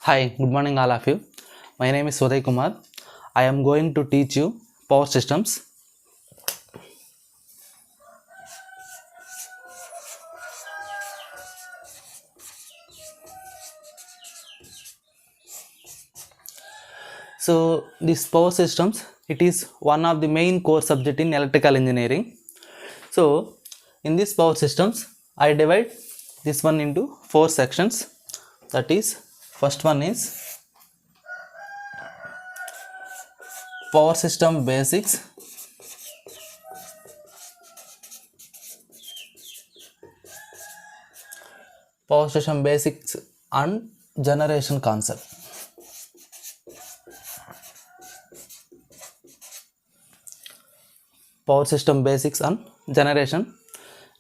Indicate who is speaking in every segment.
Speaker 1: Hi, good morning all of you. My name is Uday Kumar. I am going to teach you power systems. So this power systems, it is one of the main core subject in electrical engineering. So in this power systems, I divide this one into four sections. That is, first one is power system basics. Power system basics and generation concept. Power system basics and generation.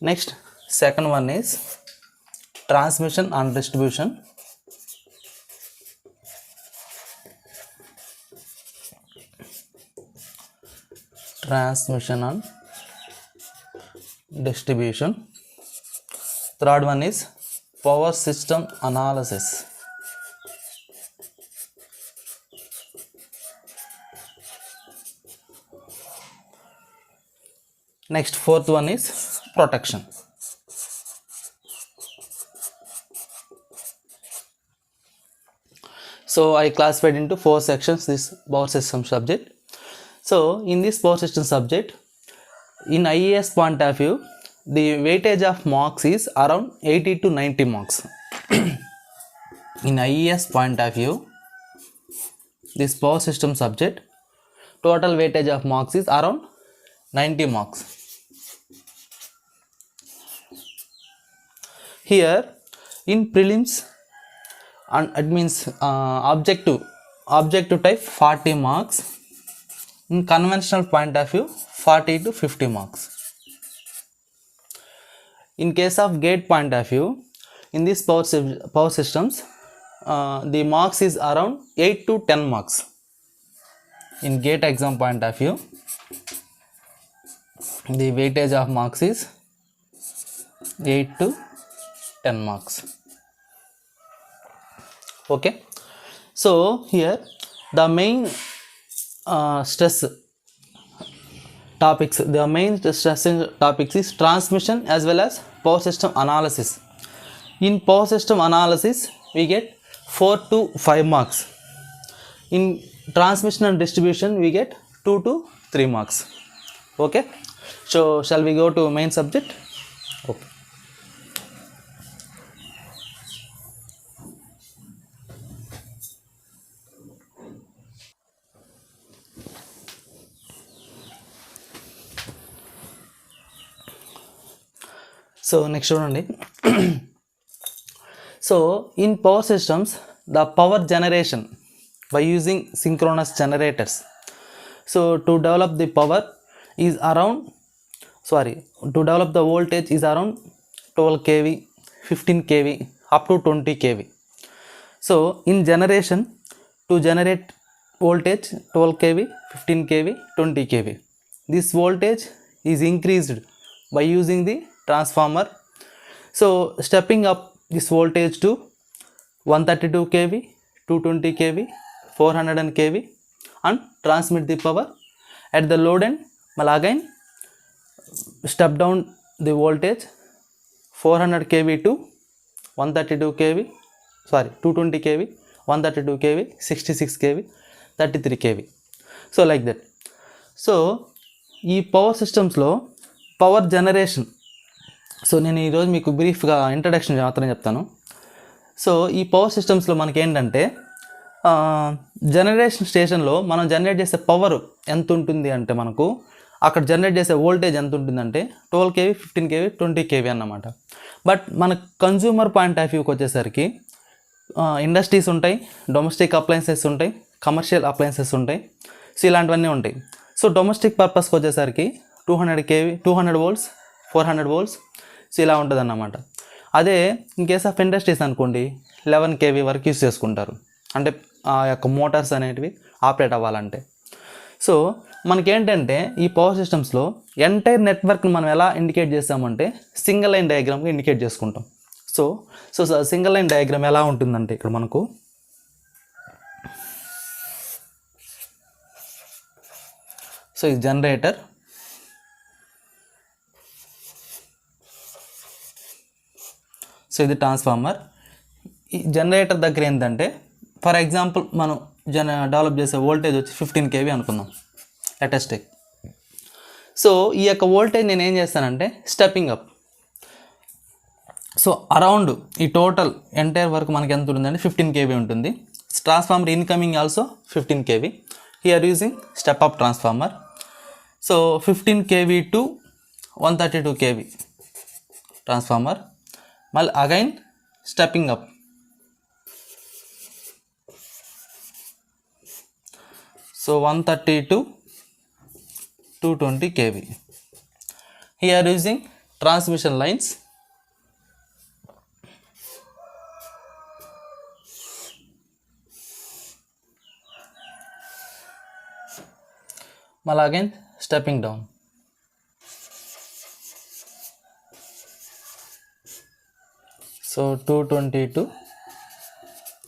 Speaker 1: Next, second one is transmission and distribution. Transmission and distribution. Third one is power system analysis. Next, fourth one is protection. So I classified into four sections this power system subject. So in this power system subject, in IAS point of view, the weightage of marks is around 80 to 90 marks. In IAS point of view, this power system subject, total weightage of marks is around 90 marks. Here in prelims, and it means objective type 40 marks. In conventional point of view, 40 to 50 marks. In case of gate point of view, in this power systems, the marks is around 8 to 10 marks. In gate exam point of view, the weightage of marks is 8 to 10 marks. Okay, so here the main stress topics is transmission as well as power system analysis. In power system analysis, we get 4 to 5 marks. In transmission and distribution, we get 2 to 3 marks. Okay, so shall we go to main subject? Okay. So next one. So in power systems, the power generation by using synchronous generators. So to develop the power is around, to develop the voltage is around 12 kV, 15 kV, up to 20 kV. So in generation, to generate voltage 12 kV, 15 kV, 20 kV. This voltage is increased by using the transformer. So stepping up this voltage to 132 kV, 220 kV, 400 kV and transmit the power at the load end. Again step down the voltage 400 kV to 132 kV, 220 kV, 132 kV, 66 kV, 33 kV. So like that. So ఈ power సిస్టమ్స్లో power generation, so నేను ఈరోజు మీకు బ్రీఫ్గా introduction మాత్రం చెప్తాను. So ఈ power సిస్టమ్స్లో మనకి ఏంటంటే జనరేషన్ స్టేషన్లో మనం జనరేట్ చేసే పవర్ ఎంత ఉంటుంది అంటే, మనకు అక్కడ జనరేట్ చేసే వోల్టేజ్ ఎంత ఉంటుందంటే 12 kV, 15 kV, 20 kV అన్నమాట. బట్ మన కన్జ్యూమర్ పాయింట్ ఆఫ్ వ్యూకి వచ్చేసరికి ఇండస్ట్రీస్ ఉంటాయి, డొమెస్టిక్ అప్లయన్సెస్ ఉంటాయి, కమర్షియల్ అప్లయన్సెస్ ఉంటాయి. సో ఇలాంటివన్నీ ఉంటాయి. సో డొమెస్టిక్ పర్పస్కి వచ్చేసరికి 200 kV, 200 volts, 400 volts, సో ఇలా ఉంటుంది అన్నమాట. అదే ఇన్ కేస్ ఆఫ్ ఇండస్ట్రీస్ అనుకోండి 11 kV వరకు యూస్ చేసుకుంటారు, అంటే ఆ యొక్క మోటార్స్ అనేటివి ఆపరేట్ అవ్వాలంటే. సో మనకేంటంటే ఈ పవర్ సిస్టమ్స్లో ఎంటైర్ నెట్వర్క్ని మనం ఎలా ఇండికేట్ చేస్తామంటే సింగిల్ లైన్ డయాగ్రామ్గా ఇండికేట్ చేసుకుంటాం. సో సింగిల్ లైన్ డయాగ్రామ్ ఎలా ఉంటుందంటే, ఇక్కడ మనకు సో ఇది జనరేటర్, సో ఇది ట్రాన్స్ఫార్మర్. ఈ జనరేటర్ దగ్గర ఏంటంటే ఫర్ ఎగ్జాంపుల్ మనం డెవలప్ చేసే వోల్టేజ్ వచ్చి 15 kV అనుకుందాం లేటెస్ట్. సో ఈ యొక్క వోల్టేజ్ నేను ఏం చేస్తానంటే స్టెప్పింగ్ అప్. సో అరౌండ్ ఈ టోటల్ ఎంటైర్ వరకు మనకి ఎంత ఉంటుందంటే 15 kV ఉంటుంది. Transformer incoming also 15 kV. Here using step up transformer. So 15 kV to 132 kV transformer. మళ్ళీ again stepping up. So 130 to 220 kV. Here using transmission lines. Mala again stepping down. So 220 to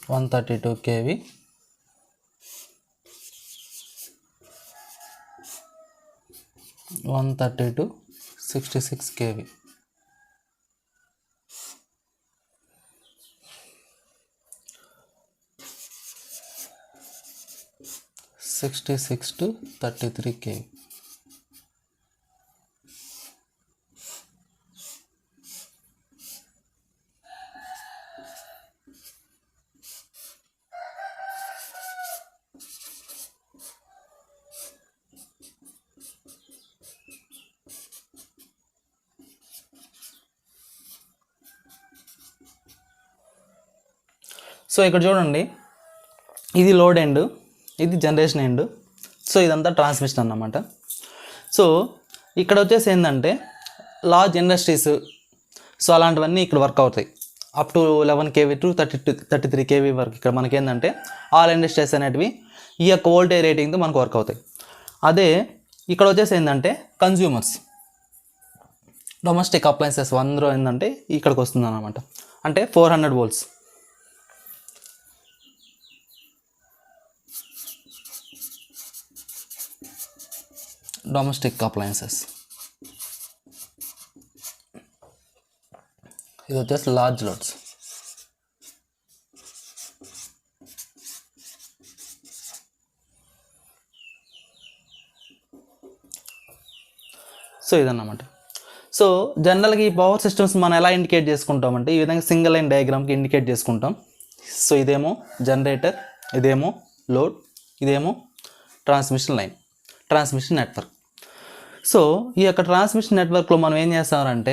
Speaker 1: 132 kV. One 30 to 66 kV. 66 to 33 kV. So ఇక్కడ చూడండి, ఇది load end, ఇది generation end. So ఇదంతా transmission అన్నమాట. So ఇక్కడ వచ్చేసి ఏంటంటే లార్జ్ ఇండస్ట్రీస్, సో అలాంటివన్నీ ఇక్కడ వర్క్ అవుతాయి. Up to 11 kV to 33 kV వరకు ఇక్కడ మనకి ఏంటంటే ఆల్ ఇండస్ట్రీస్ అనేటివి ఈ యొక్క వోల్టేజ్ రేటింగ్తో మనకు వర్క్ అవుతాయి. అదే ఇక్కడ వచ్చేసి ఏంటంటే కన్జ్యూమర్స్, డొమెస్టిక్ అప్లయన్సెస్ అందరూ ఏంటంటే ఇక్కడికి వస్తుంది అన్నమాట. అంటే 400 volts. Domestic appliances. ఇది వచ్చేసి లార్జ్ లోడ్స్. సో ఇదన్నమాట. సో జనరల్గా ఈ పవర్ సిస్టమ్స్ మనం ఎలా ఇండికేట్ చేసుకుంటామంటే ఈ విధంగా సింగిల్ లైన్ డయాగ్రామ్కి ఇండికేట్ చేసుకుంటాం. సో ఇదేమో జనరేటర్, ఇదేమో లోడ్, ఇదేమో transmission line, transmission network. So ఈ యొక్క ట్రాన్స్మిషన్ నెట్వర్క్లో మనం ఏం చేస్తామంటే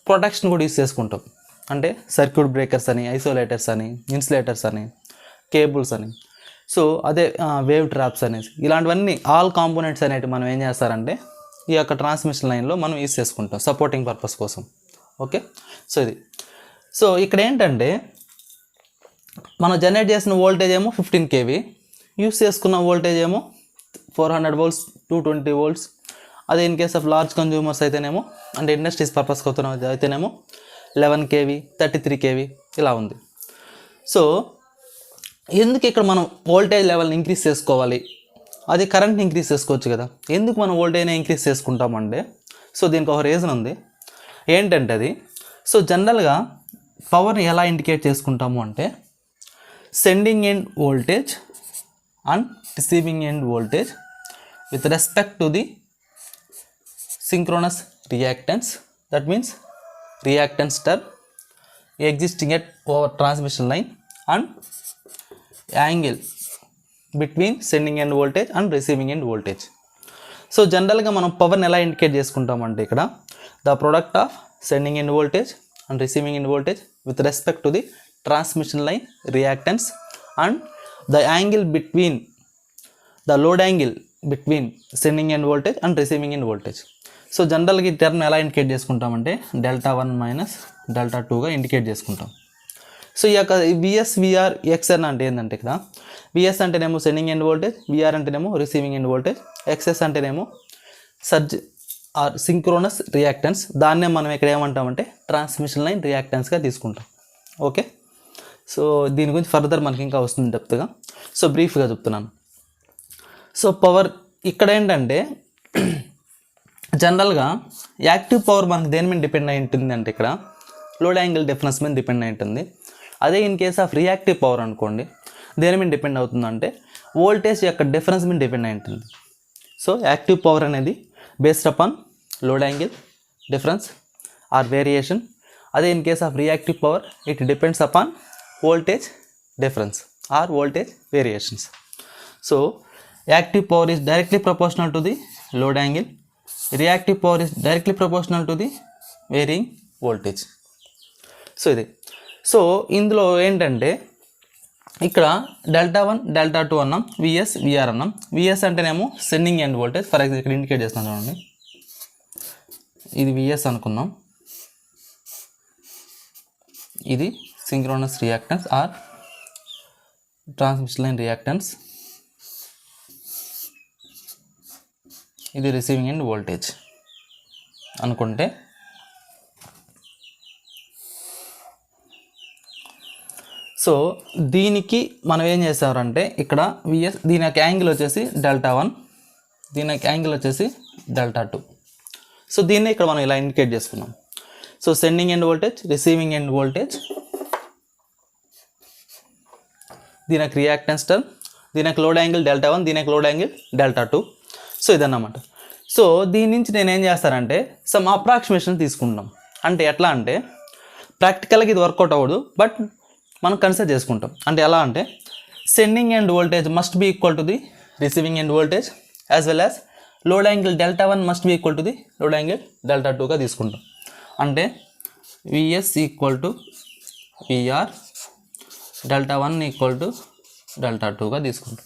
Speaker 1: ప్రొటెక్షన్ కూడా యూస్ చేసుకుంటాం. అంటే సర్క్యూట్ బ్రేకర్స్ అని, ఐసోలేటర్స్ అని, ఇన్సులేటర్స్ అని, కేబుల్స్ అని, సో అదే వేవ్ ట్రాప్స్ అనేసి ఇలాంటివన్నీ ఆల్ కాంపోనెంట్స్ అనేవి మనం ఏం చేస్తారంటే ఈ యొక్క ట్రాన్స్మిషన్ లైన్లో మనం యూస్ చేసుకుంటాం సపోర్టింగ్ పర్పస్ కోసం. ఓకే, సో ఇది. సో ఇక్కడ ఏంటంటే మనం జనరేట్ చేసిన వోల్టేజ్ ఏమో 15 kV, యూస్ చేసుకున్న వోల్టేజ్ ఏమో 400 volts, 220 volts. అదే in case of large consumers అయితేనేమో, అంటే ఇండస్ట్రీస్ పర్పస్కి అవుతున్న అయితేనేమో 11 kV, 33 kV ఇలా ఉంది. సో ఎందుకు ఇక్కడ మనం వోల్టేజ్ లెవెల్ని ఇంక్రీజ్ చేసుకోవాలి, అది కరెంట్ని ఇంక్రీజ్ చేసుకోవచ్చు కదా, ఎందుకు మనం వోల్టేజ్ని ఇంక్రీజ్ చేసుకుంటామంటే సో దీనికి ఒక రీజన్ ఉంది. ఏంటంటే అది, సో జనరల్గా పవర్ని ఎలా ఇండికేట్ చేసుకుంటాము అంటే sending end voltage and receiving end voltage with respect to the synchronous reactance. That means reactance term existing at over transmission line and angle between sending end voltage and receiving end voltage. So జనరల్గా మనం పవర్ని ఎలా indicate చేసుకుంటామంటే ఇక్కడ the product of sending end voltage and receiving end voltage with respect to the transmission line reactance and the angle between the load angle between sending end voltage and receiving end voltage. So జనరల్గా ఈ term ఎలా indicate చేసుకుంటామంటే Δ1 minus Δ2గా indicate చేసుకుంటాం. So ఈ యొక్క VS VR XN అంటే ఏంటంటే ఇక్కడ VS అంటేనేమో సెండింగ్ ఎండ్ వోల్టేజ్, విఆర్ అంటేనేమో రిసీవింగ్ ఎండ్ వోల్టేజ్, ఎక్స్ఎస్ అంటేనేమో సర్జ్ ఆర్ సింక్రోనస్ రియాక్టెన్స్. దాన్నే మనం ఇక్కడ ఏమంటామంటే ట్రాన్స్మిషన్ లైన్ రియాక్టెన్స్గా తీసుకుంటాం. ఓకే, సో దీని గురించి ఫర్దర్ మనకి ఇంకా వస్తుంది డెప్త్గా. సో బ్రీఫ్గా చెప్తున్నాను. సో పవర్ ఇక్కడ ఏంటంటే జనరల్గా యాక్టివ్ పవర్ మనకు దేని మీద డిపెండ్ అయి ఉంటుంది అంటే ఇక్కడ లోడ్ యాంగిల్ డిఫరెన్స్ మీద డిపెండ్ అయి ఉంటుంది. అదే in case of reactive power అనుకోండి దేని మీద డిపెండ్ అవుతుందంటే వోల్టేజ్ యొక్క డిఫరెన్స్ మీద డిపెండ్ అయి ఉంటుంది. సో యాక్టివ్ పవర్ అనేది based upon load angle difference or variation. అదే in case of reactive power it depends upon voltage difference or voltage variations. So active power is directly proportional to the load angle, reactive power is directly proportional to the varying voltage. So ఇది. So ఇందులో ఏంటంటే ఇక్కడ Δ1 Δ2 అన్నాం, VS VR అన్నాం. VS అంటేనేమో sending end voltage. For example ఇక్కడ indicate చేస్తాను చూడండి, ఇది విఎస్ అనుకుందాం, ఇది synchronous reactance or transmission line reactance, ఇది రిసీవింగ్ ఎండ్ వోల్టేజ్ అనుకుంటే సో దీనికి మనం ఏం చేసారంటే ఇక్కడ విఎస్ దీని యొక్క యాంగిల్ వచ్చేసి Δ1, దీని యొక్క యాంగిల్ వచ్చేసి Δ2. సో దీన్ని ఇక్కడ మనం ఇలా ఇండికేట్ చేసుకున్నాం. So sending end voltage, receiving end voltage, దీని యొక్క రియాక్టెన్స్ టర్మ్, దీని యొక్క లోడ్ యాంగిల్ Δ1, దీని యొక్క లోడ్ యాంగిల్ Δ2. సో ఇదన్నమాట. సో దీని నుంచి నేను ఏం చేస్తానంటే సమ్ అప్రాక్సిమేషన్ తీసుకుంటాం. అంటే ఎట్లా అంటే ప్రాక్టికల్గా ఇది వర్కౌట్ అవ్వదు, బట్ మనం కన్సిడర్ చేసుకుంటాం. అంటే ఎలా అంటే sending end voltage must be equal to the receiving end voltage as well as load angle Δ1 must be equal to the load angle Δ2గా తీసుకుంటాం. అంటే VS equal to VR, Δ1 equal to Δ2గా తీసుకుంటాం,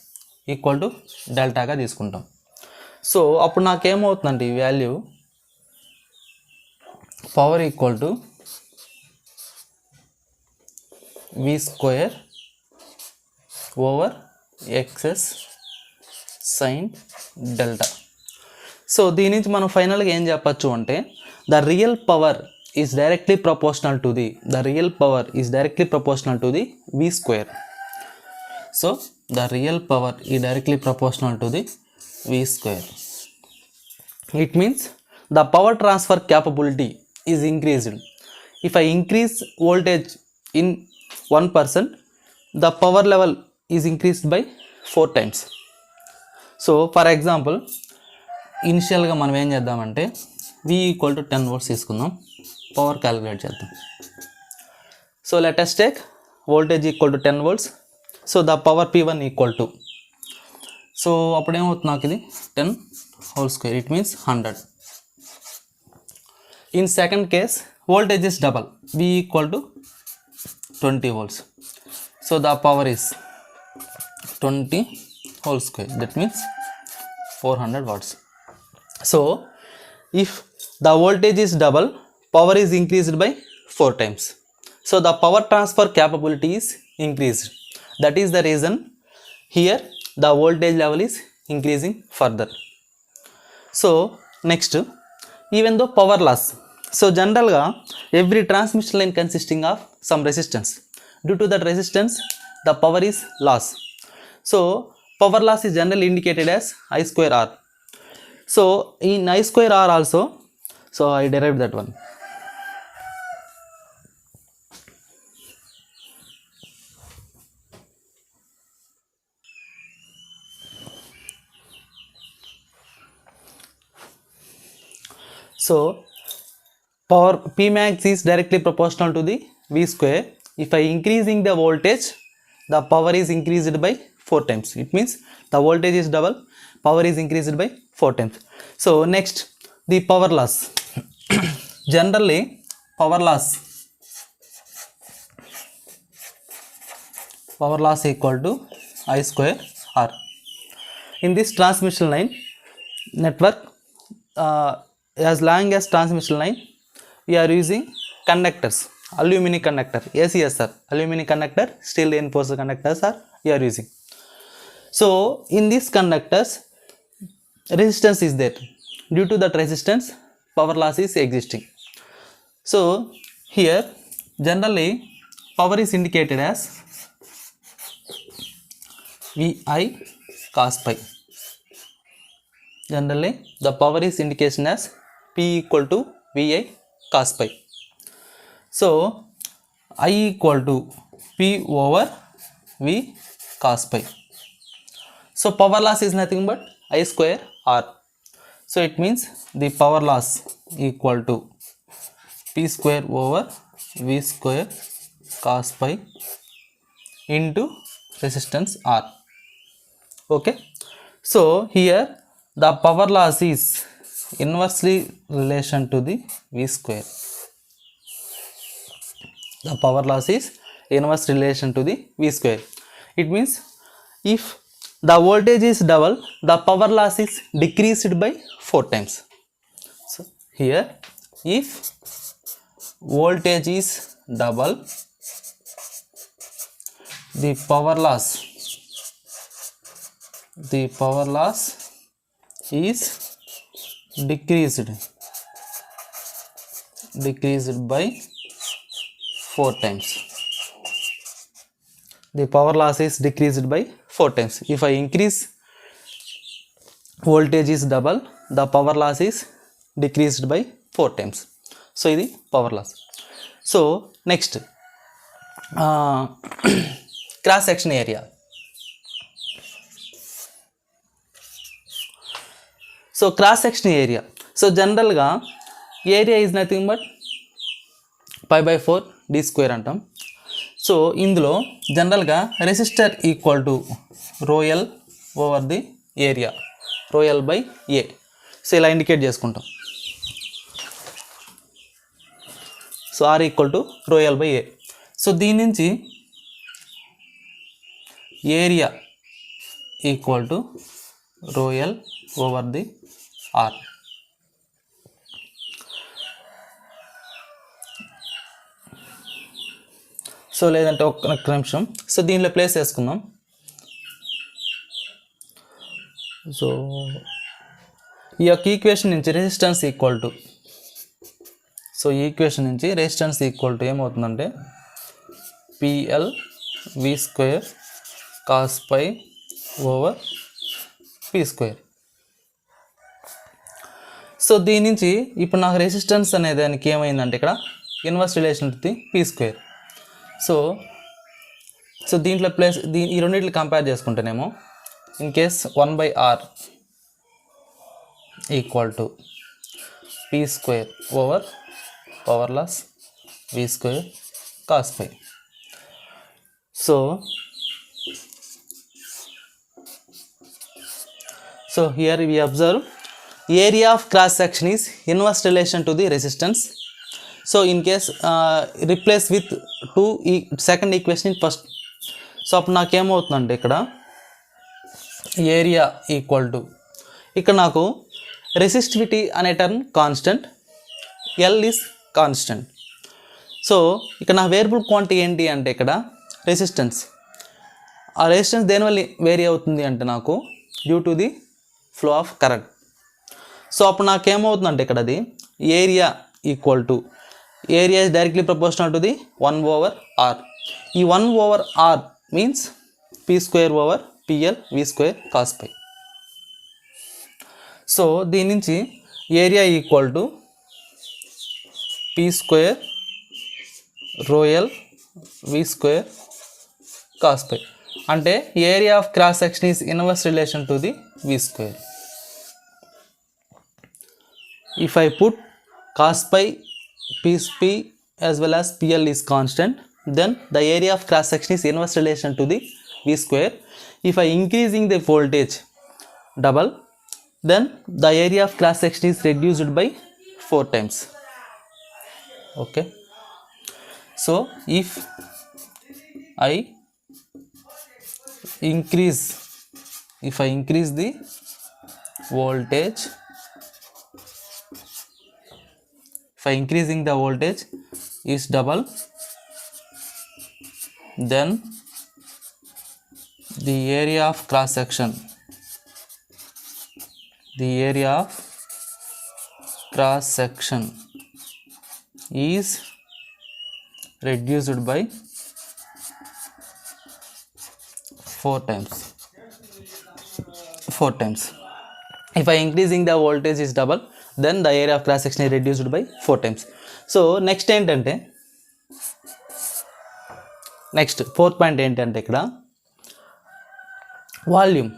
Speaker 1: ఈక్వల్ టు డెల్టాగా తీసుకుంటాం. So అప్పుడు నాకేమవుతుందంటే ఈ value power equal to V square over XS sine delta. So దీని నుంచి మనం ఫైనల్గా ఏం చెప్పచ్చు అంటే the real power is directly proportional to the V square. So the real power is directly proportional to the V square. It means the power transfer capability is increased. If I increase voltage in 1%, the power level is increased by 4 times. So for example, ఇనిషియల్గా మనం ఏం చేద్దామంటే V equal to 10 volts తీసుకుందాం, power calculate చేద్దాం. So let us take voltage equal to 10 volts. So the power P1 equal to, so అప్పుడు ఏమవుతుంది నాకు ఇది 10 whole square, it means 100. In second case voltage is double, V equal to 20 volts. So the power is 20 whole square, that means 400 watts. So if the voltage is double, power is increased by 4 times. So the power transfer capability is increased. That is the reason here the voltage level is increasing further. So next, even though power loss, so generally every transmission line consisting of some resistance. Due to that resistance the power is loss. So power loss is generally indicated as I square R. So in I square R also, so I derived that one. So power Pmax is directly proportional to the V square. If I increasing the voltage, the power is increased by 4 times. It means the voltage is double, power is increased by 4 times. So next, the power loss. Generally power loss equal to I square R. In this transmission line network, as long as transmission line we are using conductors, aluminum conductor, ACSR, aluminum conductor, steel reinforced conductors are we are using. So in these conductors resistance is there. Due to that resistance power loss is existing. So here generally power is indicated as Vi cos pi. Generally the power is indication as P equal to VI cos pi. So I equal to P over V cos pi. So power loss is nothing but I square R. So it means the power loss equal to P square over V square cos pi into resistance R. Okay. So here the power loss is inversely relation to the V square. The power loss is inverse relation to the V square. It means if the voltage is double, the power loss is decreased by 4 times. So here if voltage is double, the power loss is decreased by 4 times. The power loss is decreased by 4 times. If I increase voltage is double, the power loss is decreased by 4 times. So ఇది power loss. So next cross section area. So cross section area. So general గా area is nothing but pi by 4 d square అంటాం. So ఇందులో జనరల్గా resistor equal to rho L over the area, rho L by A. So ఇలా indicate చేసుకుంటాం. So R equal to rho L by A. So దీని నుంచి area equal to rho L over the R. So లేదంటే ఒక్క నిమిషం. So దీనిలో place వేసుకుందాం. So ఈ యొక్క ఈక్వేషన్ నుంచి రెసిస్టెన్స్ ఈక్వల్ టు, సో ఈ ఈక్వేషన్ నుంచి రెసిస్టెన్స్ ఈక్వల్ టు ఏమవుతుందంటే PL V square cos phi over P square. So దీని నుంచి ఇప్పుడు నాకు రెసిస్టెన్స్ అనే దానికి ఏమైందంటే ఇక్కడ inverse relation to the P square. So దీంట్లో ప్లేస్ ఈ రెండింటిని కంపేర్ చేసుకుంటేనేమో in case 1/r equal to P square over power loss V square cos phi. So here we observe area of cross section is inverse relation to the resistance. So in case replace with second equation in first. So అప్పుడు నాకేమవుతుందంటే ఇక్కడ area equal to, ఇక్కడ నాకు resistivity అనే term constant, L is constant. So ఇక్కడ నా variable quantity ఏంటి అంటే ఇక్కడ రెసిస్టెన్స్. ఆ రెసిస్టెన్స్ దేనివల్ల వేరీ అవుతుంది అంటే నాకు due to the flow of current. So అప్పుడు నాకేమవుతుందంటే ఇక్కడ అది area equal to, area is directly proportional to the 1/r. ఈ 1/r means P square over PL V square cos phi. So దీని నుంచి area equal to P square rho L V square cos phi. అంటే area of cross section is inverse relation to the V square. If I put cos pi p as well as pl is constant, then the area of cross section is inverse relation to the v square. If I increasing the voltage double, then the area of cross section is reduced by 4 times. Okay. So if I increase the voltage, if I increasing the voltage is double, then the area of cross section is reduced by 4 times. If I increasing the voltage is double, then the area of cross section is reduced by 4 times. So next ఏంటంటే next fourth point ఏంటంటే ఇక్కడ volume.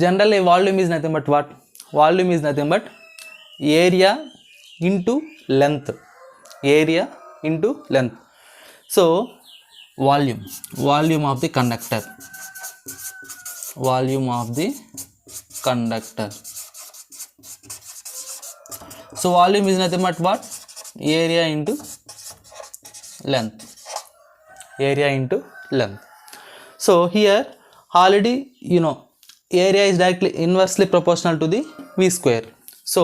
Speaker 1: Generally volume is nothing but what? Volume is nothing but area into length. Area into length. So volume of the conductor. Volume of the conductor. So volume is nothing but what? Area into length. Area into length. So here already you know area is directly inversely proportional to the V square. So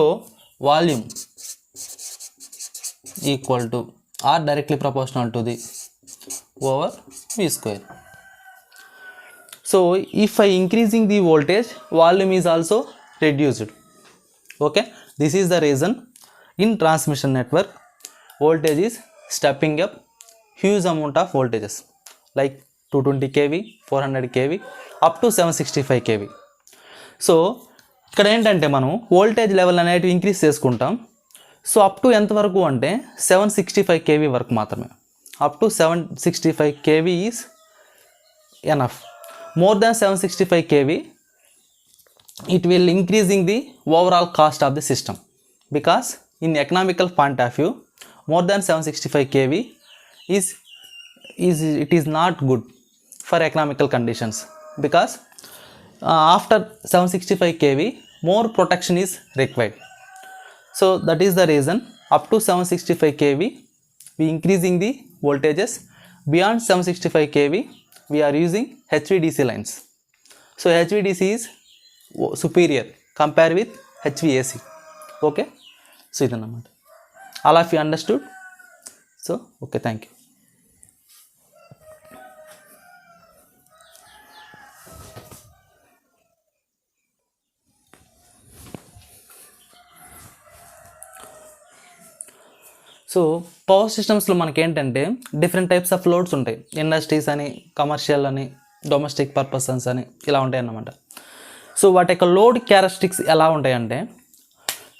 Speaker 1: volume equal to or directly proportional to the over V square. So if I increasing the voltage, volume is also reduced. Okay, this is the reason in transmission network voltage is stepping up huge amount of voltages like 220 kV, 400 kV up to 765 kV. So ఇక్కడ ఏంటంటే మనం voltage level అనేది increase చేసుకుంటాం. So up to ఎంత వరకు అంటే 765 kV వరకు మాత్రమే. Up to 765 kV is enough. More than 765 kV it will increasing the overall cost of the system, because in economical point of view more than 765 kV is it is not good for economical conditions, because after 765 kV more protection is required. So that is the reason up to 765 kV we increasing the voltages. Beyond 765 kV we are using HVDC lines. So HVDC is superior compare with HVAC. Okay, so idanamata. All of you understood? So okay, thank you. So power సిస్టమ్స్లో మనకి ఏంటంటే different types of loads ఉంటాయి. Industries అని, commercial అని, domestic purposes అని ఇలా ఉంటాయి అన్నమాట. సో వాటి యొక్క లోడ్ క్యారెక్టరిస్టిక్స్ ఎలా ఉంటాయంటే,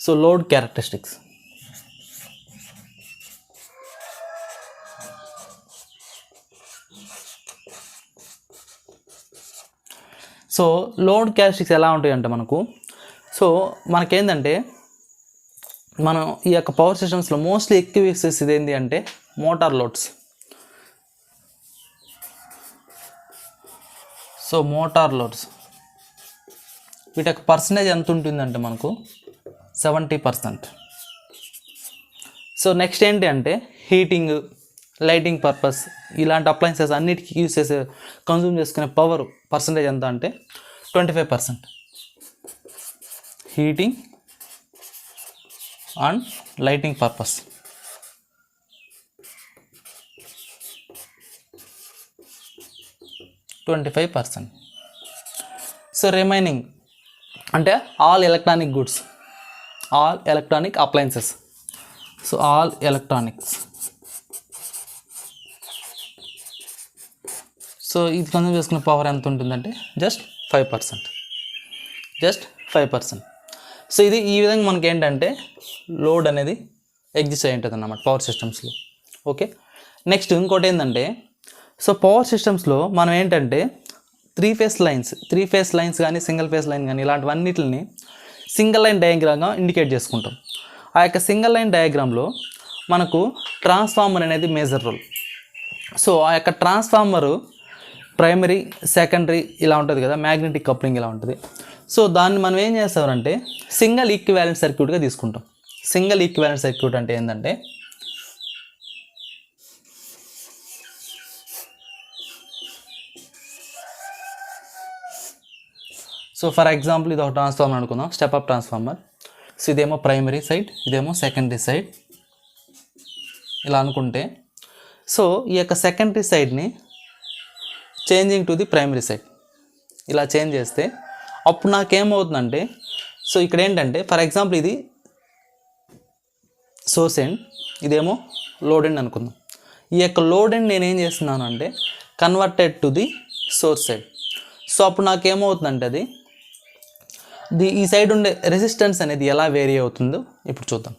Speaker 1: సో లోడ్ క్యారెక్టరిస్టిక్స్ ఎలా ఉంటాయంటే మనకేంటంటే మనం ఈ యొక్క పవర్ సిస్టమ్స్లో మోస్ట్లీ ఎక్కువ యూస్ చేసేది ఏంటి అంటే motor loads. So motor loads వీటి యొక్క పర్సంటేజ్ ఎంత ఉంటుందంటే మనకు 70%. సో నెక్స్ట్ ఏంటి అంటే హీటింగ్, లైటింగ్ పర్పస్ ఇలాంటి అప్లయన్సెస్ అన్నిటికీ యూస్ చేసే కన్జ్యూమ్ చేసుకునే పవర్ పర్సంటేజ్ ఎంత అంటే 25%. Heating and lighting purpose. So remaining అంటే all electronic goods, all electronic appliances. So all electronics. So ఇది కన్జ్యూమ్ చేసుకునే పవర్ ఎంత ఉంటుందంటే జస్ట్ 5%. సో ఇది ఈ విధంగా మనకి ఏంటంటే లోడ్ అనేది ఎగ్జిస్ట్ అయి ఉంటుంది అన్నమాట పవర్ సిస్టమ్స్లో. ఓకే, నెక్స్ట్ ఇంకోటి ఏంటంటే, సో పవర్ సిస్టమ్స్లో మనం ఏంటంటే త్రీ ఫేస్ లైన్స్ కానీ సింగిల్ ఫేస్ లైన్ కానీ ఇలాంటివన్నిటిని సింగిల్ లైన్ డయాగ్రామ్గా ఇండికేట్ చేసుకుంటాం. ఆ యొక్క సింగిల్ లైన్ డయాగ్రామ్లో మనకు ట్రాన్స్ఫార్మర్ అనేది మేజర్ రోల్. సో ఆ యొక్క ట్రాన్స్ఫార్మరు ప్రైమరీ, సెకండరీ ఇలా ఉంటుంది కదా, మ్యాగ్నెటిక్ కప్లింగ్ ఇలా ఉంటుంది. సో దాన్ని మనం ఏం చేస్తామంటే సింగిల్ ఈక్వివాలెంట్ సర్క్యూట్గా తీసుకుంటాం. సింగిల్ ఈక్వివాలెంట్ సర్క్యూట్ అంటే ఏంటంటే, సో ఫర్ ఎగ్జాంపుల్ ఇది ఒక ట్రాన్స్ఫార్మర్ అనుకుందాం, స్టెప్ అప్ ట్రాన్స్ఫార్మర్. సో ఇదేమో ప్రైమరీ సైడ్, ఇదేమో సెకండరీ సైడ్ ఇలా అనుకుంటే, సో ఈ యొక్క సెకండరీ సైడ్ని changing to the primary side ఇలా చేంజ్ చేస్తే అప్పుడు నాకేమవుతుందంటే, సో ఇక్కడ ఏంటంటే ఫర్ ఎగ్జాంపుల్ ఇది సోర్స్ ఎండ్, ఇదేమో లోడ్ ఎండ్ అనుకుందాం. ఈ యొక్క లోడ్ ఎండ్ నేను ఏం చేస్తున్నాను అంటే converted to the source side. So అప్పుడు నాకేమవుతుందంటే అది ఈ సైడ్ ఉండే రెసిస్టెన్స్ అనేది ఎలా వేరీ అవుతుందో ఇప్పుడు చూద్దాం.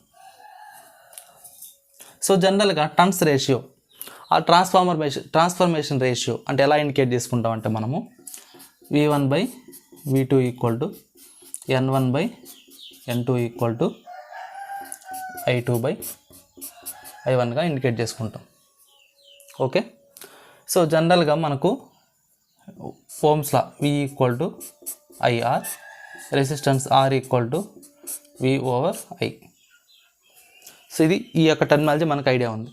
Speaker 1: సో జనరల్గా టర్న్స్ రేషియో, ఆ ట్రాన్స్ఫర్మేషన్ రేషియో అంటే ఎలా ఇండికేట్ చేసుకుంటాం అంటే మనము V1/V2 equal to N1/N2 equal to I2/I1గా ఇండికేట్ చేసుకుంటాం. ఓకే, సో జనరల్గా మనకు ఓమ్స్లా V equal to IR, resistance R equal to V/I. So ఇది ఈ యొక్క టర్మినాలజీ మనకు ఐడియా ఉంది.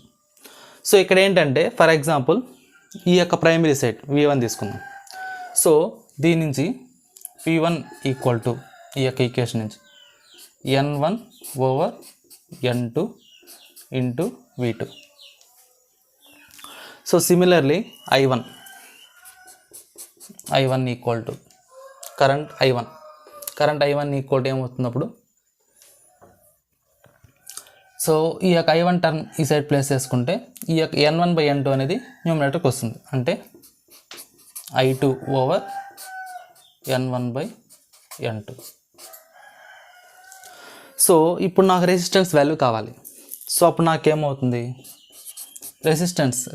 Speaker 1: సో ఇక్కడ ఏంటంటే ఫర్ ఎగ్జాంపుల్ ఈ యొక్క ప్రైమరీ సైడ్ V1 తీసుకుందాం. సో దీని నుంచి V1 ఈక్వల్ టు ఈ యొక్క ఈక్వేషన్ నుంచి N1/N2 into V2. So similarly I1 equal to current I1 equal to ఏమవుతున్నప్పుడు, సో ఈ యొక్క I1 టర్మ్ ఈ సైడ్ ప్లేస్ చేసుకుంటే ఈ యొక్క N1/N2 అనేది న్యూమరేటర్కి వస్తుంది, అంటే I2/N1/N2. సో ఇప్పుడు నాకు రెసిస్టెన్స్ వాల్యూ కావాలి. సో అప్పుడు నాకేమవుతుంది,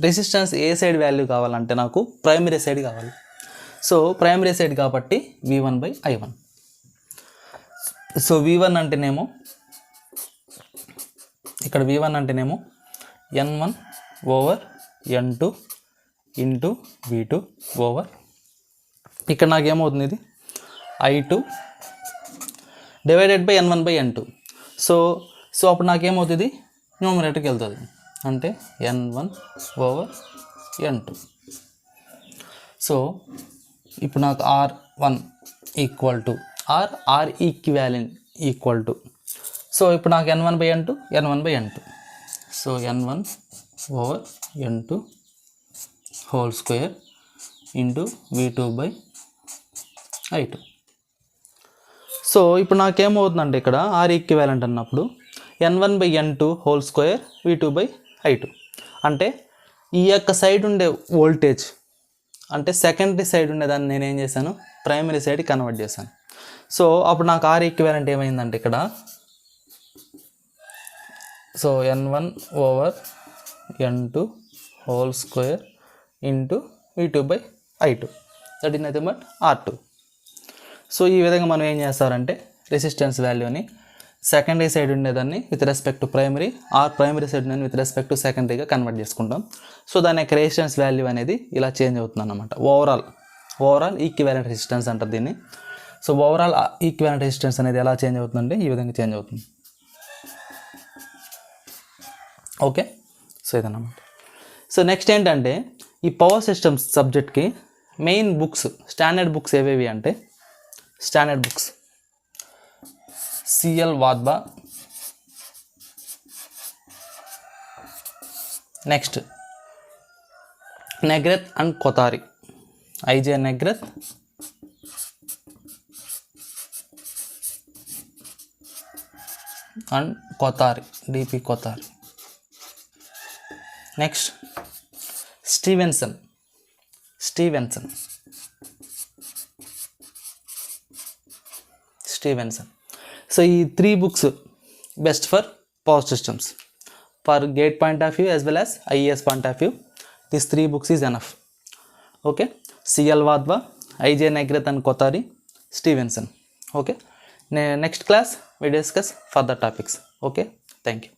Speaker 1: రెసిస్టెన్స్ ఏ సైడ్ వాల్యూ కావాలంటే నాకు ప్రైమరీ సైడ్ కావాలి. సో ప్రైమరీ సైడ్ కాబట్టి V1/I1. సో V1 అంటేనేమో ఇక్కడ V1 అంటేనేమో N1/N2 ఇంటూ V2 ఇక్కడ నాకేమవుతుంది, ఇది I2 divided by N1/N2. So అప్పుడు నాకేమవుతుంది, న్యూమరేటర్కి వెళ్తుంది, అంటే N1/N2. సో ఇప్పుడు నాకు R1 equal to R equivalent equal to, so ఇప్పుడు నాకు N1/N2. So N1/N2 whole square into V2/I2. So ఇప్పుడు నాకేమవుతుందంటే ఇక్కడ R ఈక్వాలెంట్ అన్నప్పుడు N1/N2 హోల్ స్క్వేర్ V2/I2. అంటే ఈ యొక్క సైడ్ ఉండే వోల్టేజ్ అంటే సెకండరీ సైడ్ ఉండేదాన్ని నేనేం చేశాను, ప్రైమరీ సైడ్ కన్వర్ట్ చేశాను. సో అప్పుడు నాకు R ఈక్వాలెంట్ ఏమైందంటే ఇక్కడ, so N1/N2 whole square into V2/I2, that is nothing but R2. So ఈ విధంగా మనం ఏం చేస్తారంటే రెసిస్టెన్స్ వాల్యూని సెకండరీ సైడ్ ఉండేదాన్ని with respect to primary, primary side ఉండేది విత్ రెస్పెక్ట్ టు సెకండరీగా కన్వర్ట్ చేసుకుంటాం. సో దాని యొక్క రెసిస్టెన్స్ వాల్యూ అనేది ఇలా చేంజ్ అవుతుంది అన్నమాట. ఓవరాల్ ఈక్వివాలెంట్ రెసిస్టెన్స్ అంటారు దీన్ని. సో ఓవరాల్ ఈక్వివాలెంట్ రెసిస్టెన్స్ అనేది ఎలా చేంజ్ అవుతుందంటే ఈ విధంగా చేంజ్ అవుతుంది. ఓకే, సో ఇదన్నమాట. సో నెక్స్ట్ ఏంటంటే ఈ పవర్ సిస్టమ్స్ సబ్జెక్ట్కి మెయిన్ బుక్స్, స్టాండర్డ్ బుక్స్ ఏవేవి అంటే, standard books CL Wadhwa, next Nagrath and Kothari, IJ Nagrath, and Kothari, DP Kothari. Next Stevenson. So ఈ 3 books best for power systems, for GATE point of view as well as IES point of view. This 3 books is enough. Okay, CL Wadhwa, IJ Nagrath and Kothari, Stevenson. Okay, next class we discuss further topics. Okay, thank you.